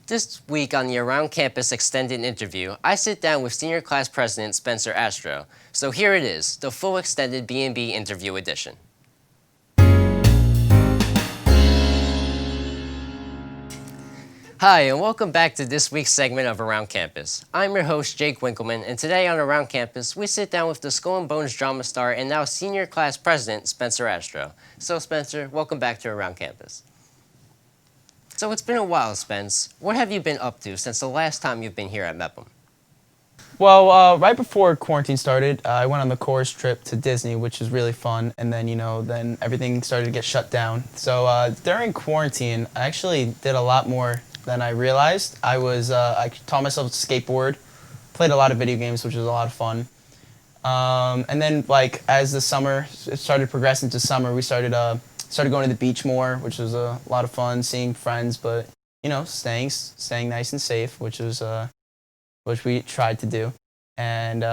This week on the Around Campus Extended interview, I sit down with Senior Class President Spencer Astrow. So here it is, the full extended BMB interview edition. Hi, and welcome back to this week's segment of Around Campus. I'm your host, Jake Winckelmann, and today on Around Campus, we sit down with the Skull and Bones drama star and now Senior Class President Spencer Astrow. So Spencer, welcome back to Around Campus. So it's been a while, Spence. What have you been up to since the last time you've been here at Mepham? Well, right before quarantine started, I went on the chorus trip to Disney, which was really fun. And then, then everything started to get shut down. So during quarantine, I actually did a lot more than I realized. I taught myself to skateboard, played a lot of video games, which was a lot of fun. And then, as the summer it started progressing to summer, we started going to the beach more, which was a lot of fun, seeing friends, but staying nice and safe, which we tried to do. And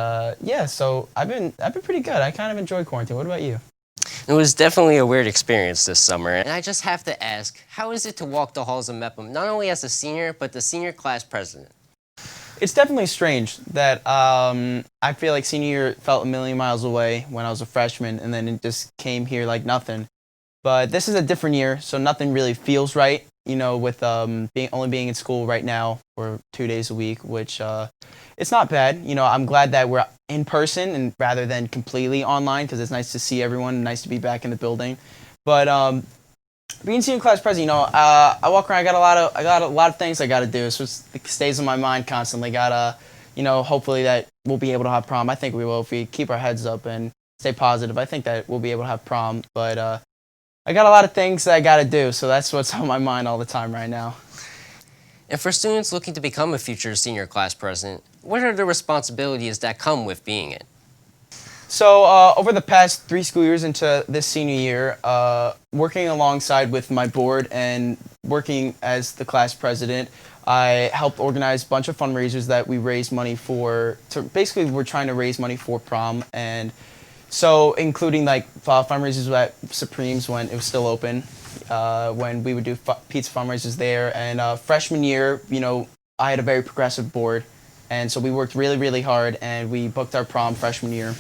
so I've been pretty good. I kind of enjoyed quarantine. What about you? It was definitely a weird experience this summer, and I just have to ask, how is it to walk the halls of Mepham, not only as a senior, but the senior class president? It's definitely strange that I feel like senior year felt a million miles away when I was a freshman, and then it just came here like nothing. But this is a different year, so nothing really feels right, with being in school right now for 2 days a week, which it's not bad. I'm glad that we're in person and rather than completely online, because it's nice to see everyone, nice to be back in the building. But being senior class president, I walk around. I got a lot of things I got to do. It stays on my mind constantly. Hopefully that we'll be able to have prom. I think we will if we keep our heads up and stay positive. I think that we'll be able to have prom, but I got a lot of things that I got to do, so that's what's on my mind all the time right now. And for students looking to become a future senior class president, what are the responsibilities that come with being it? So over the past 3 school years into this senior year, working alongside with my board and working as the class president, I helped organize a bunch of fundraisers that we raised money for. Basically, we're trying to raise money for prom, and so including fundraisers at Supreme's when it was still open, when we would do pizza fundraisers there. And freshman year, I had a very progressive board, and so we worked really, really hard, and we booked our prom freshman year,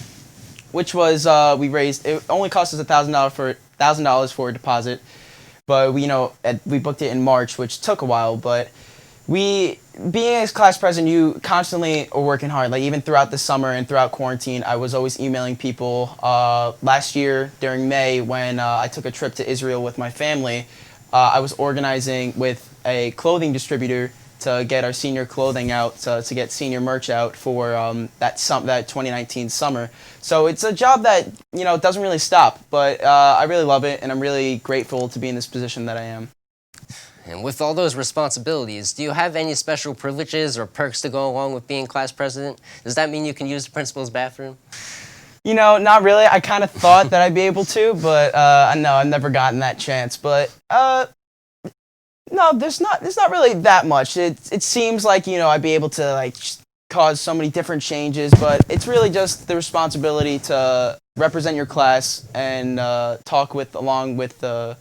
which was it only cost us $1,000 for a deposit, but we booked it in March, which took a while. But being as class president, you constantly are working hard. Even throughout the summer and throughout quarantine, I was always emailing people. Last year during May, when I took a trip to Israel with my family, I was organizing with a clothing distributor to get our senior clothing out, to get senior merch out for that 2019 summer. So it's a job that doesn't really stop, but I really love it, and I'm really grateful to be in this position that I am. And with all those responsibilities, do you have any special privileges or perks to go along with being class president? Does that mean you can use the principal's bathroom? Not really. I kind of thought that I'd be able to, but no, I've never gotten that chance. But no, there's not really that much. It seems like I'd be able to cause so many different changes, but it's really just the responsibility to represent your class and talk along with the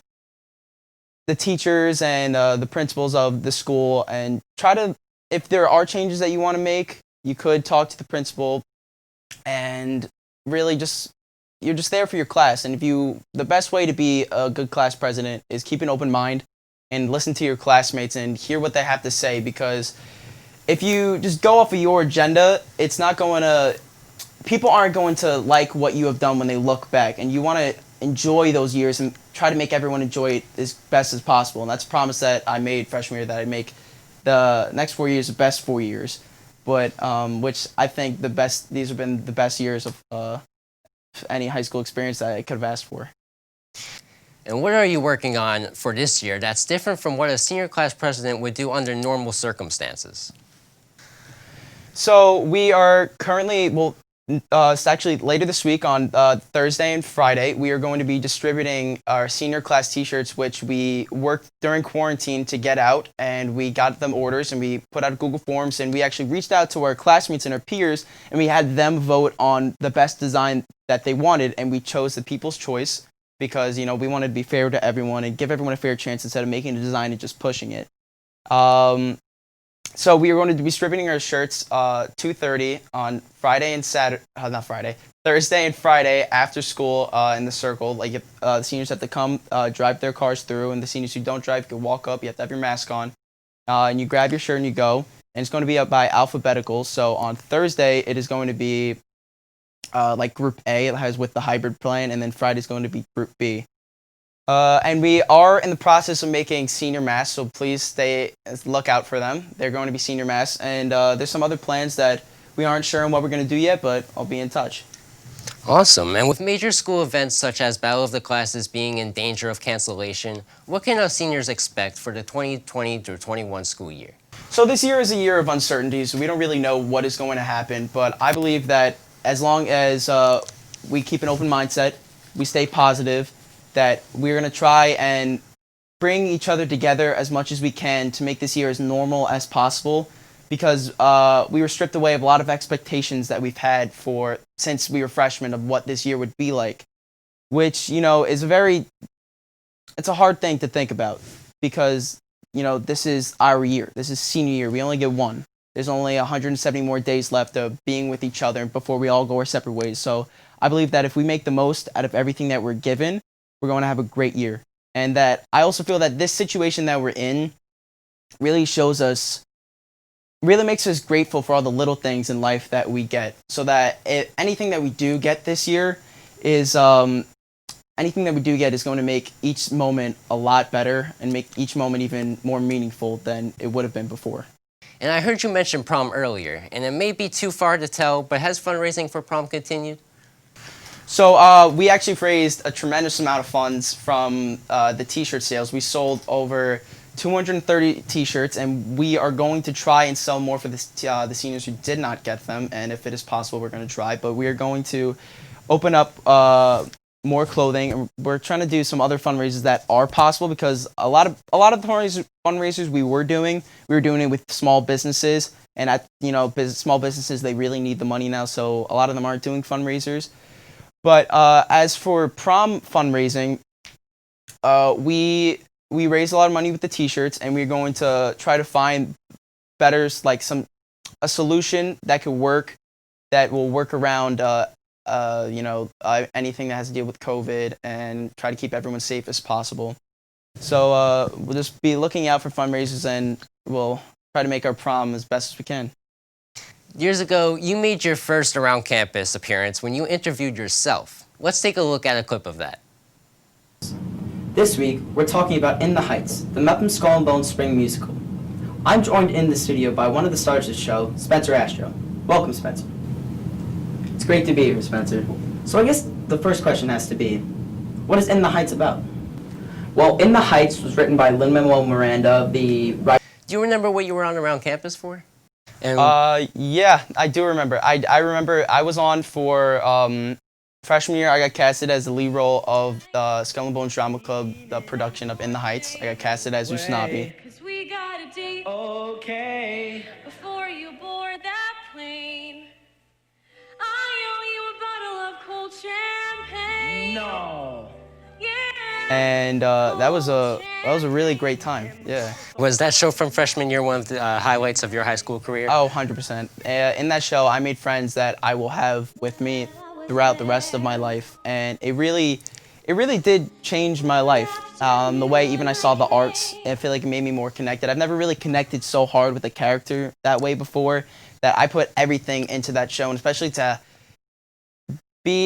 teachers and the principals of the school, and try to, if there are changes that you want to make, you could talk to the principal, and really you're just there for your class. And the best way to be a good class president is keep an open mind and listen to your classmates and hear what they have to say, because if you just go off of your agenda, people aren't going to like what you have done when they look back, and you want to enjoy those years and try to make everyone enjoy it as best as possible. And that's a promise that I made freshman year, that I'd make the next 4 years the best 4 years. But which I think these have been the best years of any high school experience that I could have asked for. And what are you working on for this year that's different from what a senior class president would do under normal circumstances? So we are currently, it's actually later this week on Thursday and Friday, we are going to be distributing our senior class t-shirts, which we worked during quarantine to get out, and we got them orders, and we put out Google Forms, and we actually reached out to our classmates and our peers, and we had them vote on the best design that they wanted, and we chose the People's Choice because, we wanted to be fair to everyone and give everyone a fair chance instead of making a design and just pushing it. So we are going to be distributing our shirts 2:30 on Friday and Saturday, not Friday, Thursday and Friday after school in the circle. Like the seniors have to come drive their cars through, and the seniors who don't drive can walk up. You have to have your mask on, and you grab your shirt and you go. And it's going to be up by alphabetical. So on Thursday it is going to be like Group A that has with the hybrid plan, and then Friday is going to be Group B. And we are in the process of making senior masks, so please look out for them. They're going to be senior masks, and there's some other plans that we aren't sure on what we're going to do yet, but I'll be in touch. Awesome. And with major school events such as Battle of the Classes being in danger of cancellation, what can our seniors expect for the 2020 through 21 school year? So this year is a year of uncertainty, so we don't really know what is going to happen, but I believe that as long as we keep an open mindset, we stay positive, that we're going to try and bring each other together as much as we can to make this year as normal as possible, because we were stripped away of a lot of expectations that we've had since we were freshmen of what this year would be like, which, is it's a hard thing to think about, because, this is our year. This is senior year. We only get one. There's only 170 more days left of being with each other before we all go our separate ways. So I believe that if we make the most out of everything that we're given, we're going to have a great year. And that I also feel that this situation that we're in really makes us grateful for all the little things in life that we get. So that anything that we do get this year is going to make each moment a lot better and make each moment even more meaningful than it would have been before. And I heard you mention prom earlier, and it may be too far to tell, but has fundraising for prom continued? So we actually raised a tremendous amount of funds from the t-shirt sales. We sold over 230 t-shirts, and we are going to try and sell more for the seniors who did not get them. And if it is possible, we're going to try. But we are going to open up more clothing, and we're trying to do some other fundraisers that are possible, because a lot of the fundraisers we were doing it with small businesses, and small businesses, they really need the money now, so a lot of them aren't doing fundraisers. But as for prom fundraising, we raised a lot of money with the t-shirts, and we're going to try to find a solution that will work around anything that has to deal with COVID, and try to keep everyone safe as possible. So we'll just be looking out for fundraisers, and we'll try to make our prom as best as we can. Years ago, you made your first around campus appearance when you interviewed yourself. Let's take a look at a clip of that. This week, we're talking about In the Heights, the Mepham Skull and Bones Spring musical. I'm joined in the studio by one of the stars of the show, Spencer Astrow. Welcome, Spencer. It's great to be here, Spencer. So I guess the first question has to be, what is In the Heights about? Well, In the Heights was written by Lin-Manuel Miranda, the writer. Do you remember what you were on around campus for? Yeah, I do remember. I remember I was on for freshman year. I got casted as the lead role of the Skull and Bones Drama Club, the production of In the Heights. I got casted as Usnavi. Okay. Before you board that plane, I owe you a bottle of cold champagne. No. Yeah. And that was a really great time. Yeah. Was that show from freshman year one of the highlights of your high school career? Oh, 100%. In that show, I made friends that I will have with me throughout the rest of my life, and it really did change my life. The way even I saw the arts, I feel like it made me more connected. I've never really connected so hard with a character that way before, that I put everything into that show, and especially to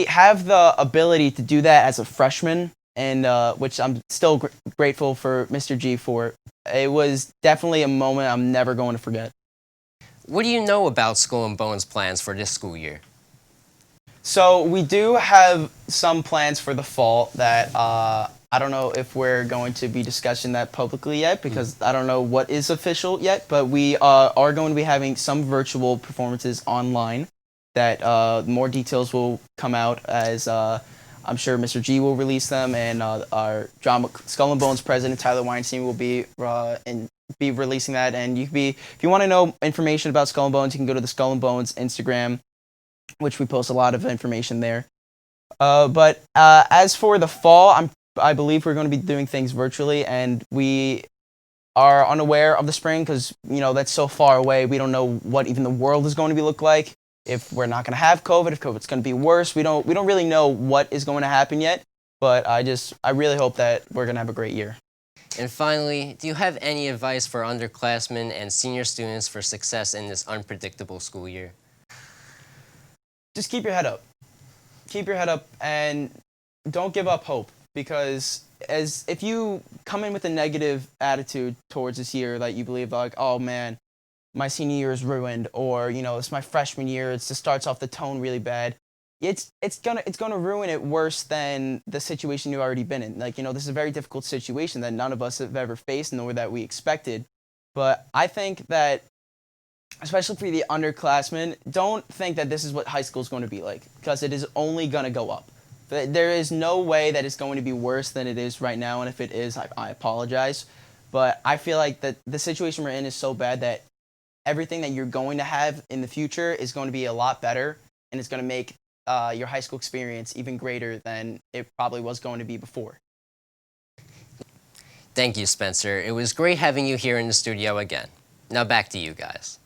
have the ability to do that as a freshman, and which I'm still grateful for Mr. G for. It was definitely a moment I'm never going to forget. What do you know about Skull and Bones plans for this school year? So we do have some plans for the fall that I don't know if we're going to be discussing that publicly yet, because I don't know what is official yet, but we are going to be having some virtual performances online that more details will come out as I'm sure Mr. G will release them, and our Skull and Bones president, Tyler Weinstein, will be releasing that. And if you want to know information about Skull and Bones, you can go to the Skull and Bones Instagram, which we post a lot of information there. But as for the fall, I believe we're going to be doing things virtually, and we are unaware of the spring because, that's so far away. We don't know what even the world is going to be look like. If we're not going to have COVID, if COVID's going to be worse, we don't really know what is going to happen yet. But I really hope that we're going to have a great year. And finally, do you have any advice for underclassmen and senior students for success in this unpredictable school year? Just keep your head up. Keep your head up and don't give up hope, because if you come in with a negative attitude towards this year, that you believe like, oh man, my senior year is ruined, or it's my freshman year, it just starts off the tone really bad. It's gonna ruin it worse than the situation you've already been in. Like, this is a very difficult situation that none of us have ever faced, nor that we expected. But I think that, especially for the underclassmen, don't think that this is what high school is going to be like, because it is only going to go up. There is no way that it's going to be worse than it is right now, and if it is, I apologize. But I feel like that the situation we're in is so bad that everything that you're going to have in the future is going to be a lot better, and it's going to make your high school experience even greater than it probably was going to be before. Thank you, Spencer. It was great having you here in the studio again. Now back to you guys.